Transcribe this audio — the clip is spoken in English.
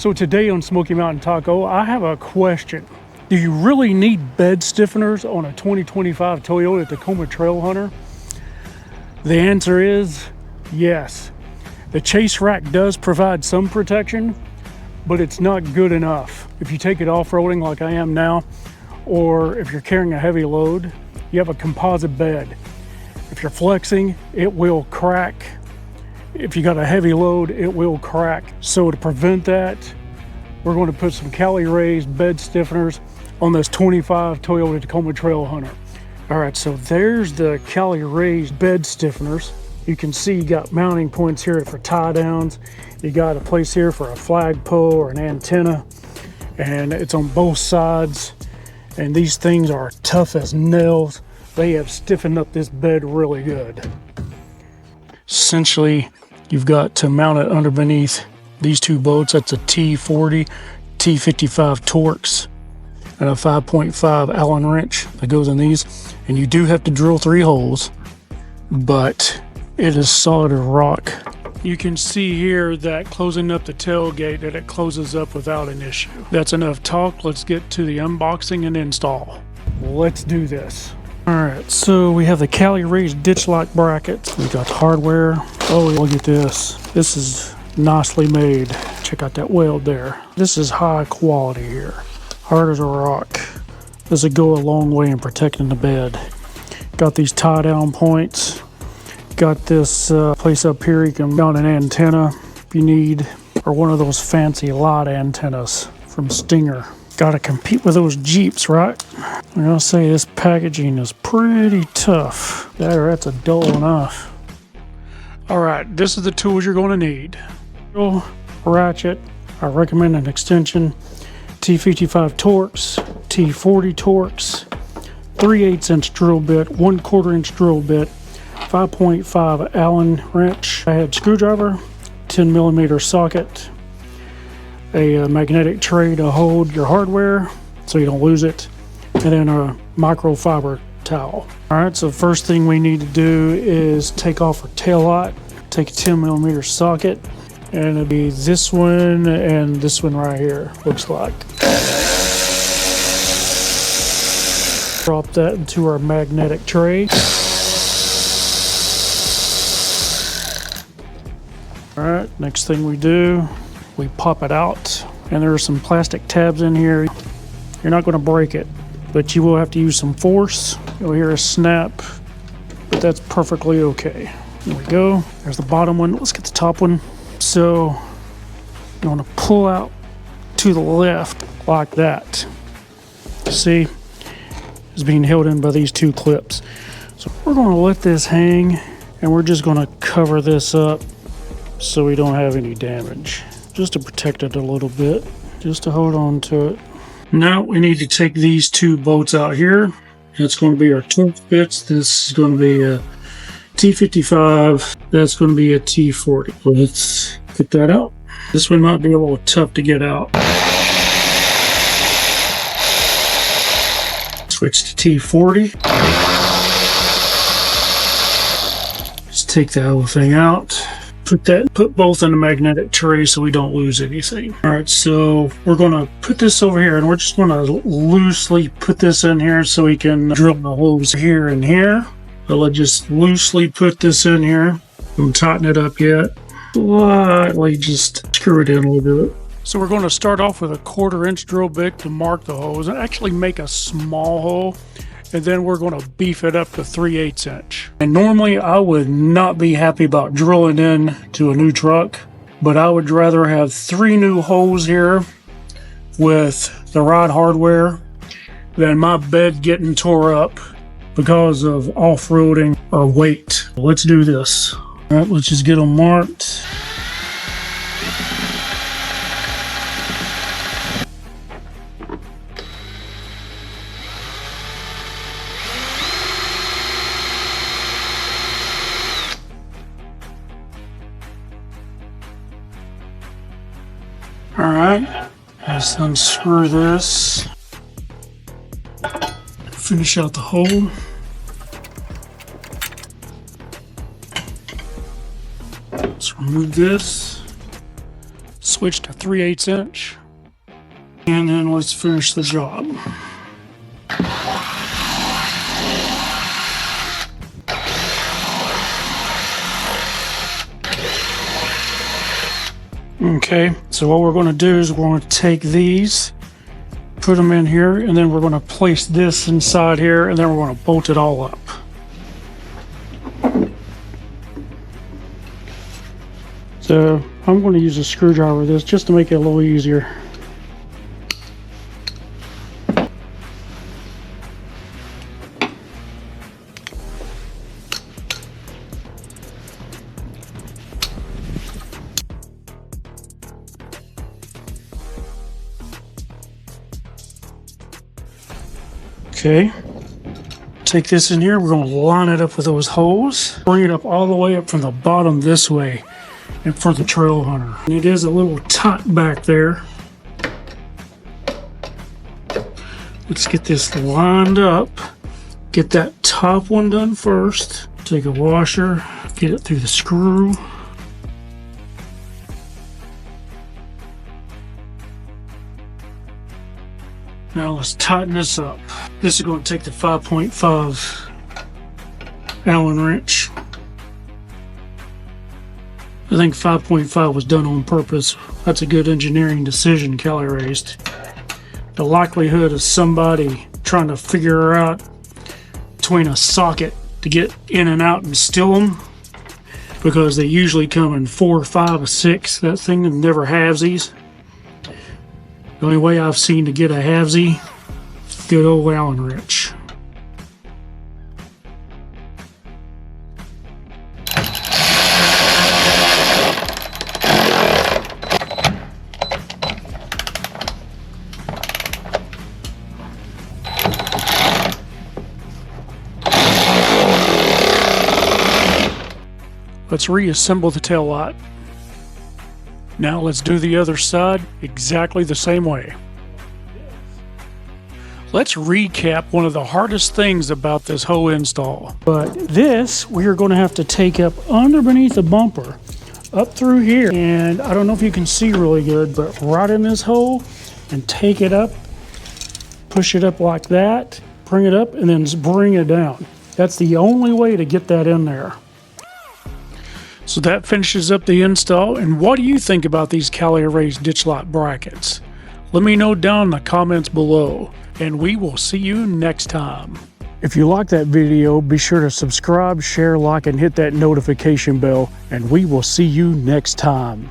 So today on Smoky Mountain Taco, I have a question. Do you really need bed stiffeners on a 2025 Toyota Tacoma Trailhunter? The answer is yes. The chase rack does provide some protection, but it's not good enough. If you take it off-roading like I am now, or if you're carrying a heavy load, you have a composite bed. If you're flexing, it will crack. If you got a heavy load, it will crack. So to prevent that, we're going to put some Cali raised bed stiffeners on this 25 Toyota Tacoma Trailhunter. All right, so there's the Cali raised bed stiffeners. You can see you got mounting points here for tie downs. You got a place here for a flagpole or an antenna, and it's on both sides. And these things are tough as nails. They have stiffened up this bed really good. Essentially, you've got to mount it underneath these two bolts. That's a T40, T55 Torx, and a 5.5 Allen wrench that goes in these. And you do have to drill 3 holes, but it is solid as rock. You can see here that closing up the tailgate, that it closes up without an issue. That's enough talk. Let's get to the unboxing and install. Let's do this. All right, so we have the Cali raised ditch lock brackets. We got the hardware. Oh, look at this. This is nicely made. Check out that weld there. This is high quality here. Hard as a rock. This will go a long way in protecting the bed. Got these tie down points. Got this place up here you can mount an antenna if you need, or one of those fancy light antennas from Stinger. Gotta compete with those Jeeps, right? I'm gonna say this packaging is pretty tough. That's a dull enough. All right, this is the tools you're gonna need. Ratchet, I recommend an extension, T55 Torx, T40 Torx, 3/8 inch drill bit, 1/4 inch drill bit, 5.5 Allen wrench, a head screwdriver, 10mm socket, a magnetic tray to hold your hardware so you don't lose it, and then a microfiber towel. All right, so first thing we need to do is take off our tail light. Take a 10mm socket, and it'll be this one and this one right here, looks like. Drop that into our magnetic tray. All right, next thing we do, we pop it out, and there are some plastic tabs in here. You're not going to break it, but you will have to use some force. You'll hear a snap, but that's perfectly okay. There we go. There's the bottom one. Let's get the top one. So you want to pull out to the left like that. See, it's being held in by these 2 clips. So we're going to let this hang, and we're just going to cover this up so we don't have any damage, just to protect it a little bit, just to hold on to it. Now we need to take these 2 bolts out here. That's going to be our Torx bits. This is going to be a T55. That's going to be a T40. Let's get that out. This one might be a little tough to get out. Switch to T40. Just take the whole thing out. Put both in the magnetic tray so we don't lose anything. All right, so we're gonna put this over here, and we're just gonna loosely put this in here so we can drill the holes here and here. So let's just loosely put this in here. Don't tighten it up yet. Lightly just screw it in a little bit. So we're gonna start off with a 1/4 inch drill bit to mark the holes and actually make a small hole. And then we're going to beef it up to 3/8 inch. And normally I would not be happy about drilling in to a new truck, but I would rather have 3 new holes here with the right hardware than my bed getting tore up because of off-roading or weight. Let's do this. All right, let's just get them marked. All right, let's unscrew this. Finish out the hole. Let's remove this. switch to 3/8 inch. And then let's finish the job. Okay, so what we're going to do is we're going to take these, put them in here, and then we're going to place this inside here, and then we're going to bolt it all up. So I'm going to use a screwdriver with this just to make it a little easier. Okay, take this in here, we're going to line it up with those holes, bring it up all the way up from the bottom this way, and for the Trailhunter. And it is a little tight back there. Let's get this lined up, get that top one done first, take a washer, get it through the screw. Now let's tighten this up. This is going to take the 5.5 Allen wrench. I think 5.5 was done on purpose. That's a good engineering decision Kelly raised. The likelihood of somebody trying to figure out between a socket to get in and out and steal them, because they usually come in 4, 5, or 6. That thing never halvesies. The only way I've seen to get a halvesy, good old Allen wrench. Let's reassemble the tail light. Now let's do the other side exactly the same way. Let's recap one of the hardest things about this whole install. But this, we are going to have to take up underneath the bumper, up through here. And I don't know if you can see really good, but right in this hole, and take it up, push it up like that, bring it up, and then bring it down. That's the only way to get that in there. So that finishes up the install. And what do you think about these Cali raised ditch light brackets? Let me know down in the comments below, and we will see you next time. If you like that video, be sure to subscribe, share, like, and hit that notification bell, and we will see you next time.